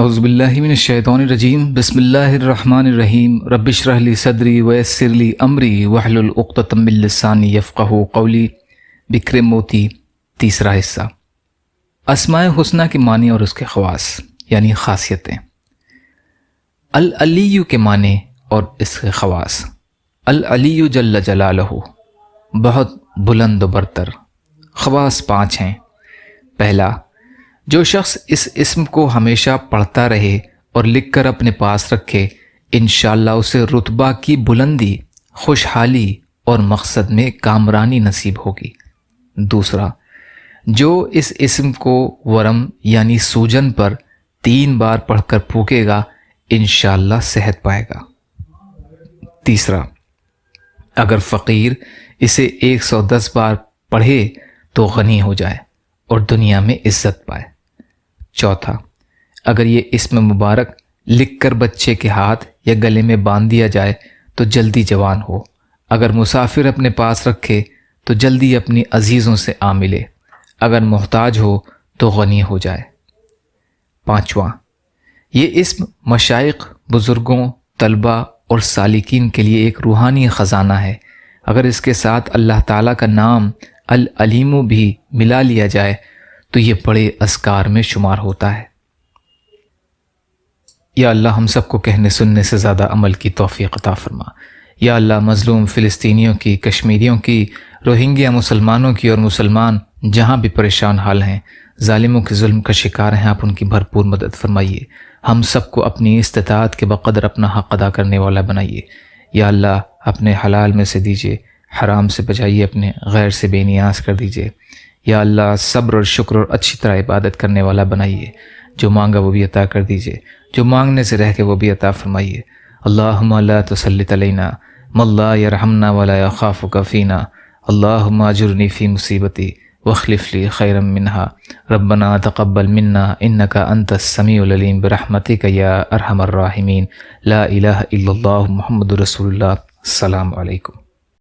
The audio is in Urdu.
اعوذ باللہ من الشیطان الرجیم بسم اللہ الرحمن الرحیم رب اشرح لی صدری ویسر لی امری واحلل عقدۃ من لسانی یفقہوا قولی۔ بکر موتی، تیسرا حصہ۔ اسماء حسنہ کے معنی اور اس کے خواص یعنی خاصیتیں۔ العلی کے معنی اور اس کے خواص۔ العلی جل جلالہ، بہت بلند و برتر۔ خواص 5 ہیں۔ پہلا، جو شخص اس اسم کو ہمیشہ پڑھتا رہے اور لکھ کر اپنے پاس رکھے، انشاءاللہ اسے رتبہ کی بلندی، خوشحالی اور مقصد میں کامرانی نصیب ہوگی۔ دوسرا، جو اس اسم کو ورم یعنی سوجن پر 3 بار پڑھ کر پھونکے گا، انشاءاللہ صحت پائے گا۔ تیسرا، اگر فقیر اسے 110 بار پڑھے تو غنی ہو جائے اور دنیا میں عزت پائے۔ چوتھا، اگر یہ اسم مبارک لکھ کر بچے کے ہاتھ یا گلے میں باندھ دیا جائے تو جلدی جوان ہو۔ اگر مسافر اپنے پاس رکھے تو جلدی اپنی عزیزوں سے آ ملے۔ اگر محتاج ہو تو غنی ہو جائے۔ پانچواں، یہ اسم مشائخ، بزرگوں، طلباء اور سالکین کے لیے ایک روحانی خزانہ ہے۔ اگر اس کے ساتھ اللہ تعالیٰ کا نام العلیم بھی ملا لیا جائے تو یہ بڑے اذکار میں شمار ہوتا ہے۔ یا اللہ ہم سب کو کہنے سننے سے زیادہ عمل کی توفیق عطا فرما۔ یا اللہ مظلوم فلسطینیوں کی، کشمیریوں کی، روہنگیا مسلمانوں کی اور مسلمان جہاں بھی پریشان حال ہیں، ظالموں کے ظلم کا شکار ہیں، آپ ان کی بھرپور مدد فرمائیے۔ ہم سب کو اپنی استطاعت کے بقدر اپنا حق ادا کرنے والا بنائیے۔ یا اللہ اپنے حلال میں سے دیجیے، حرام سے بچائیے، اپنے غیر سے بے نیاز کر دیجیے۔ یا اللہ صبر اور شکر اور اچھی طرح عبادت کرنے والا بنائیے۔ جو مانگا وہ بھی عطا کر دیجیے، جو مانگنے سے رہ کے وہ بھی عطا فرمائیے۔ اللہم لا تسلط علینا من لا یرحمنا ولا یخافک فینا، اللہم اجرنی فی مصیبتی واخلف لی خیرا منہا، ربنا تقبل منا انک انت السمیع العلیم برحمتک یا ارحم الراحمین، لا الہ الا اللہ محمد رسول اللہ۔ السلام علیکم۔